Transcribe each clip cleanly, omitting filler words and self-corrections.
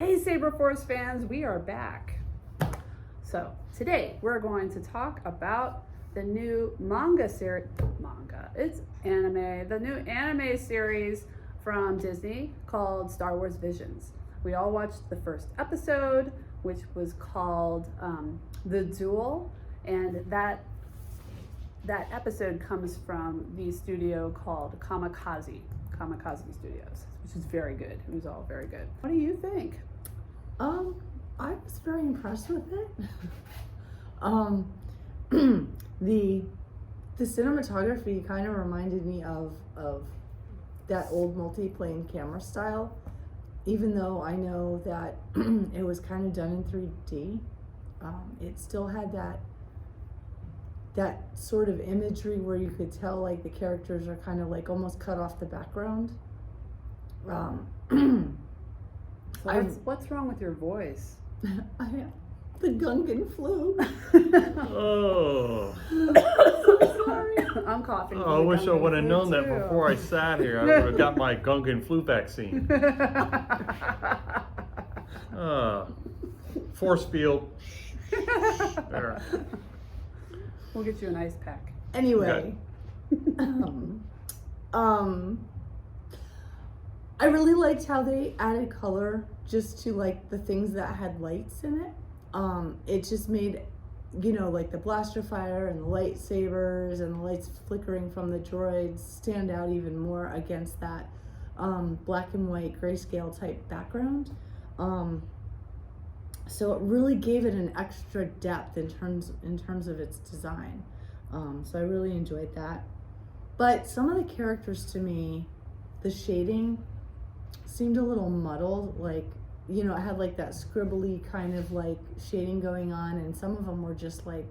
Hey Saber Force fans, we are back. So today we're going to talk about the new it's anime, the new anime series from Disney called Star Wars Visions. We all watched the first episode, which was called The Duel, and that episode comes from the studio called Kamikaze Studios, which is very good. It was all very good. What do you think? I was very impressed with it. The cinematography kind of reminded me of that old multi-plane camera style, even though I know that it was kind of done in 3D. It still had that sort of imagery where you could tell like the characters are kind of like almost cut off the background. What's wrong with your voice? I have the Gungan flu. Oh. So sorry. I'm coughing. I wish I would have known that before I sat here. I would have got my Gungan flu vaccine. Force field. There. We'll get you an ice pack. Anyway, I really liked how they added color just to like the things that had lights in it. It just made, like the blaster fire and the lightsabers and the lights flickering from the droids stand out even more against that black and white grayscale type background. So it really gave it an extra depth in terms of its design. So I really enjoyed that. But some of the characters, to me, the shading seemed a little muddled. Like, it had like that scribbly kind of like shading going on, and some of them were just like,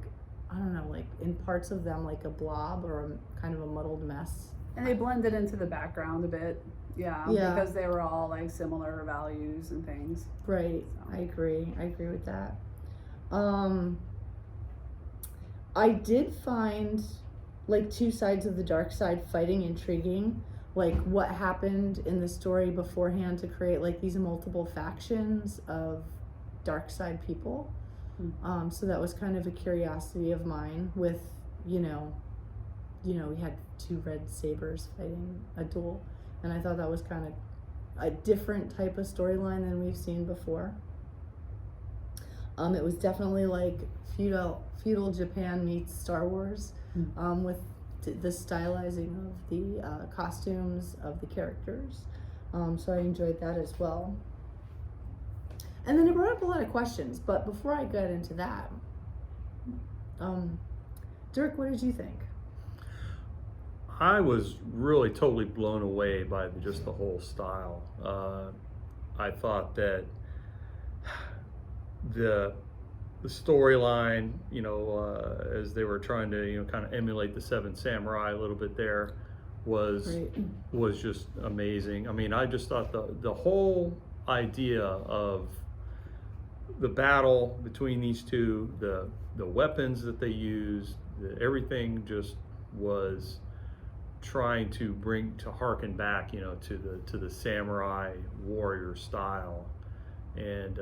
I don't know, like in parts of them like a blob or a kind of a muddled mess. And they blended into the background a bit. Yeah, because they were all like similar values and things. Right. So. I agree with that. I did find like two sides of the dark side fighting intriguing, like what happened in the story beforehand to create like these multiple factions of dark side people. So that was kind of a curiosity of mine with, we had two red sabers fighting a duel. And I thought that was kind of a different type of storyline than we've seen before. It was definitely like feudal Japan meets Star Wars, with the stylizing of the costumes of the characters. So I enjoyed that as well. And then it brought up a lot of questions, but before I get into that, Dirk, what did you think? I was really totally blown away by just the whole style. I thought that the storyline, as they were trying to, kind of emulate the Seven Samurai a little bit there, was just amazing. I mean, I just thought the whole idea of the battle between these two, the weapons that they used, everything just was trying to harken back, to the samurai warrior style, and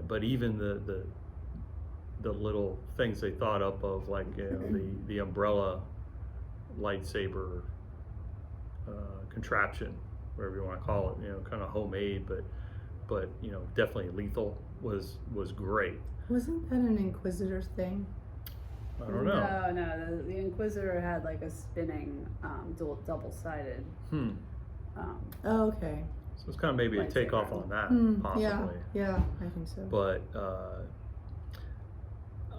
but even the little things they thought up of, like the umbrella lightsaber contraption, whatever you want to call it, kind of homemade, but definitely lethal, was great. Wasn't that an Inquisitor thing? I don't know. No, the Inquisitor had like a spinning double-sided. Oh, okay. So it's kind of maybe a takeoff on that, possibly. Yeah, I think so. But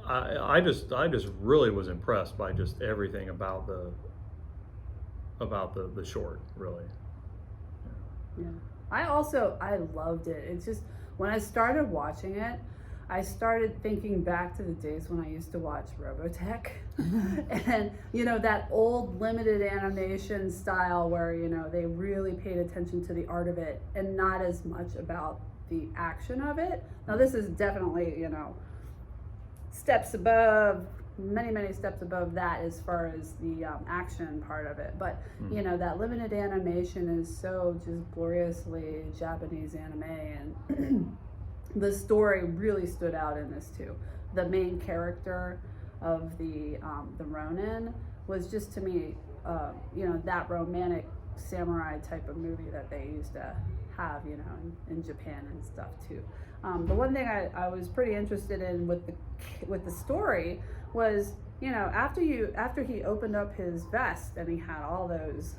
I just really was impressed by just everything about the short, really. Yeah. I loved it. It's just, when I started watching it, I started thinking back to the days when I used to watch Robotech and, that old limited animation style where, they really paid attention to the art of it and not as much about the action of it. Now this is definitely, steps above, many steps above that as far as the action part of it. But, that limited animation is so just gloriously Japanese anime, and the story really stood out in this too. The main character of the Ronin was just, to me, you know, that romantic samurai type of movie that they used to have, you know, in Japan and stuff too. The one thing I was pretty interested in with the story was, you know, after he opened up his vest and he had all those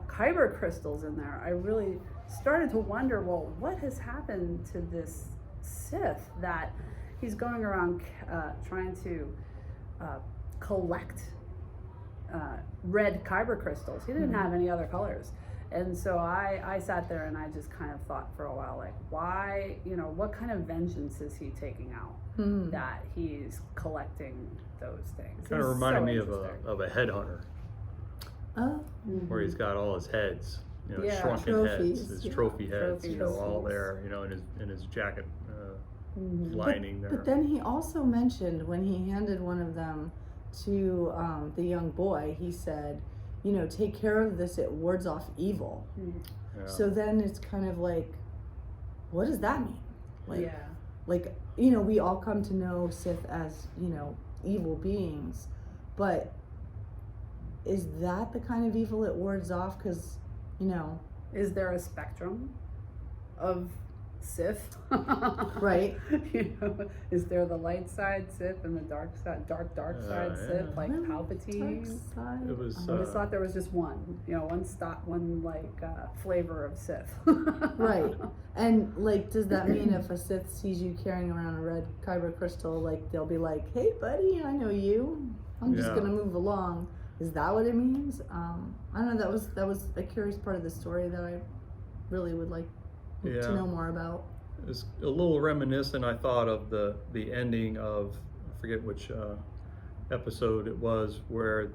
kyber crystals in there, I really started to wonder, well, what has happened to this Sith that he's going around trying to collect red kyber crystals? He didn't have any other colors. And so I sat there and I just kind of thought for a while, like, why, you know, what kind of vengeance is he taking out that he's collecting those things? Kind of reminded me of a headhunter, Oh. where he's got all his heads, you know, Yeah. shrunken Trophies. heads, his Yeah. trophy heads, you know, all Trophies. there, you know, in his jacket lining there. But then he also mentioned when he handed one of them to the young boy, he said, you know, take care of this, it wards off evil. Yeah. So then it's kind of like, what does that mean? Like, Yeah. like, you know, we all come to know Sith as, you know, evil beings, but is that the kind of evil it wards off? Because, you know, Is there a spectrum of Sith? Right. You know, is there the light side Sith and the dark side Yeah. Sith, like Palpatine? It was, I just thought there was just one, you know, one flavor of Sith. Right. And like, does that mean if a Sith sees you carrying around a red kyber crystal, like they'll be like, "Hey, buddy, I know you. I'm just Yeah. gonna move along." Is that what it means? I don't know. That was a curious part of the story that I really would like Yeah. to know more about. It's a little reminiscent, I thought, of the ending of, I forget which episode it was, where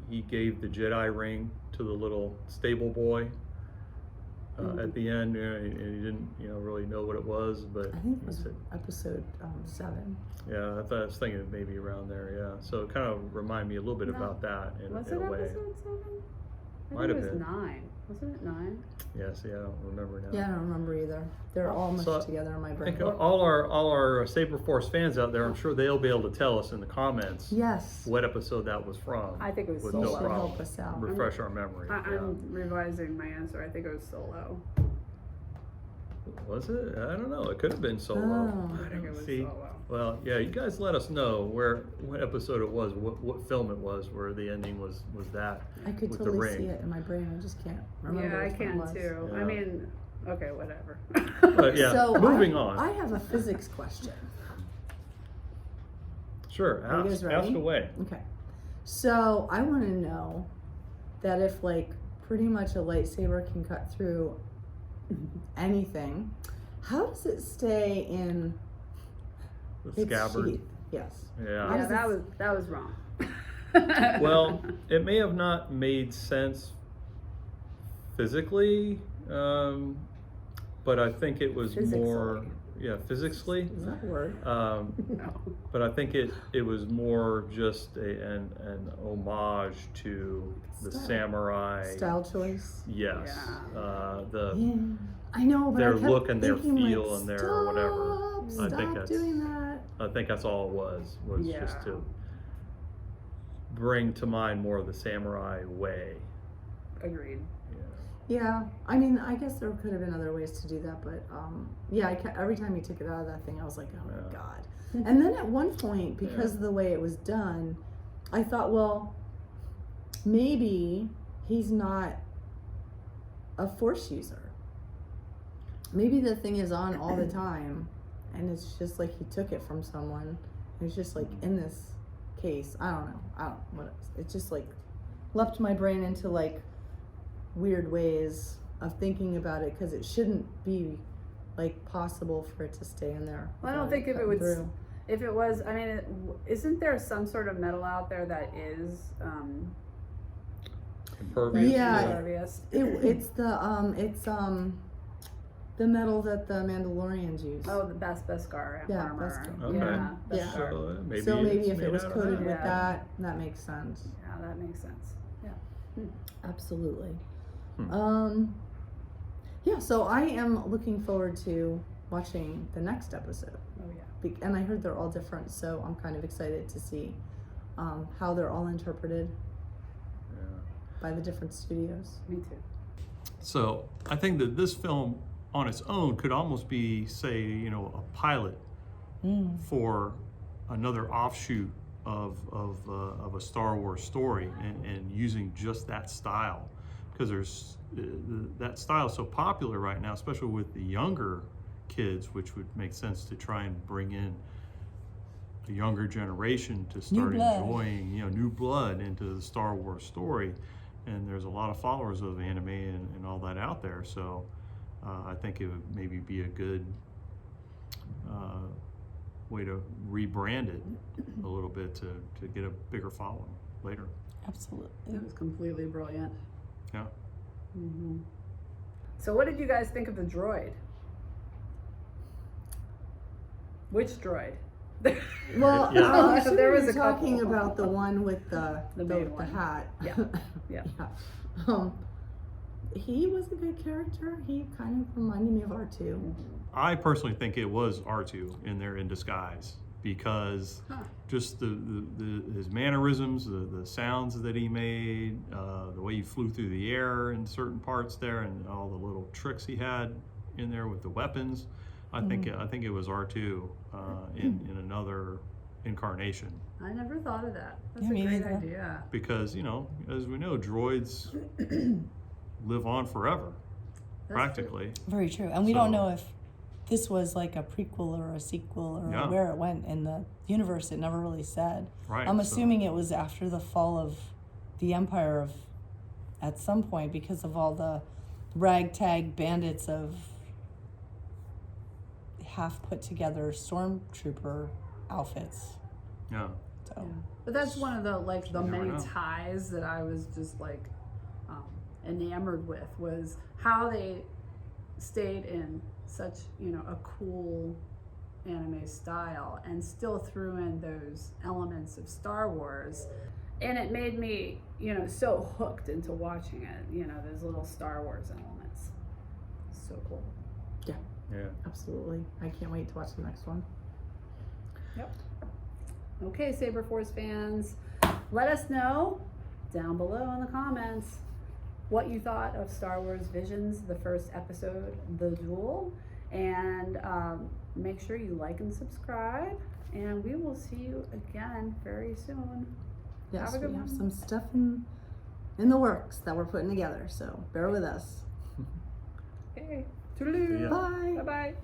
he gave the Jedi ring to the little stable boy at the end, and he didn't, you know, really know what it was, but I think it he was said, episode 7. yeah, I was thinking maybe around there, yeah. So it kind of reminded me a little bit No. about that in Was a it way. episode 7? I Might think have it was been. 9. Wasn't it 9? Yeah, see, I don't remember now. Yeah, I don't remember either. They're all mushed So, together in my I brain. think all our Saber Force fans out there, I'm sure they'll be able to tell us in the comments Yes. what episode that was from. I think it was with You no should Solo. problem. help us out. Refresh our memory. I'm revising my answer. I think it was Solo. Was it? I don't know. It could have been Solo. Oh. I think it was See, Solo. well, yeah, you guys let us know what episode it was, what film it was, where the ending was that. I could with the totally ring. see it in my brain. I just can't remember. Yeah, I which one it can was. too. I Yeah. mean, okay, whatever. But yeah, So moving I on. have a physics question. Sure, Are you guys ready? ask away. Okay. So I want to know that if like pretty much a lightsaber can cut through anything, how does it stay in The its scabbard. sheath? Yes. Yeah. Yeah, that was wrong. Well, it may have not made sense physically, but I think it was more, physically. Is that a word? no. But I think it was more just an homage to the Style. samurai. Style choice. Yes. Yeah. Yeah. I know, but their I kept look and their thinking, feel like, and their whatever. Stop I think that's- doing that. I think that's all it was Yeah. just to bring to mind more of the samurai way. Agreed. Yeah, I mean, I guess there could have been other ways to do that, but yeah, every time he took it out of that thing, I was like, oh my Yeah. god. And then at one point, because of the way it was done, I thought, well, maybe he's not a force user. Maybe the thing is on all the time, and it's just like he took it from someone. It's just like in this case. I don't know what it just like leapt my brain into like weird ways of thinking about it, because it shouldn't be like possible for it to stay in there. Well, I don't without think if it cutting was, through. if it was, I mean, isn't there some sort of metal out there that is Impervious. Yeah. impervious? It's the metal that the Mandalorians use. Oh, the Beskar Yeah, armor. Beskar. Okay. Yeah, Yeah. Beskar. So maybe, So maybe it's if made it was out of coated that. with Yeah. that makes sense. Yeah, that makes sense. Yeah. Absolutely. Hmm. Yeah, so I am looking forward to watching the next episode. Oh yeah. And I heard they're all different, so I'm kind of excited to see how they're all interpreted by the different studios. Me too. So I think that this film on its own could almost be, say, you know, a pilot for another offshoot of a Star Wars story, and using just that style, because there's that style is so popular right now, especially with the younger kids, which would make sense to try and bring in a younger generation to start enjoying, you know, new blood into the Star Wars story. And there's a lot of followers of anime and all that out there, so I think it would maybe be a good way to rebrand it a little bit to get a bigger following later. Absolutely. It was completely brilliant. Yeah. Mm-hmm. So what did you guys think of the droid? Which droid? Well, Yeah. There was a talking couple. about the one with the main one. hat. Yeah. Yeah. Yeah. He was a good character. He kind of reminded me of R2. I personally think it was R2 in there in disguise, because just his mannerisms, the sounds that he made, the way he flew through the air in certain parts there, and all the little tricks he had in there with the weapons. I think it was R2 in another incarnation. I never thought of that. That's Yeah, a me great neither. idea. Because, you know, as we know, droids live on forever, That's practically. Very true. And we don't So- know if this was like a prequel or a sequel or Yeah. where it went in the universe. It never really said. Right. I'm so- assuming it was after the fall of the Empire at some point, because of all the ragtag bandits of half put together stormtrooper outfits. Yeah. So Yeah. But that's one of the You never many know. ties that I was just enamored with, was how they stayed in such, you know, a cool anime style and still threw in those elements of Star Wars. And it made me, you know, so hooked into watching it, you know, those little Star Wars elements. So cool. Yeah. Absolutely. I can't wait to watch the next one. Yep. Okay, Saber Force fans, let us know down below in the comments what you thought of Star Wars Visions, the first episode, The Duel, and make sure you like and subscribe, and we will see you again very soon. Yes, Have a good we have one. some stuff in the works that we're putting together, so bear with us. Okay, toodaloo. Yeah. Bye. Bye-bye.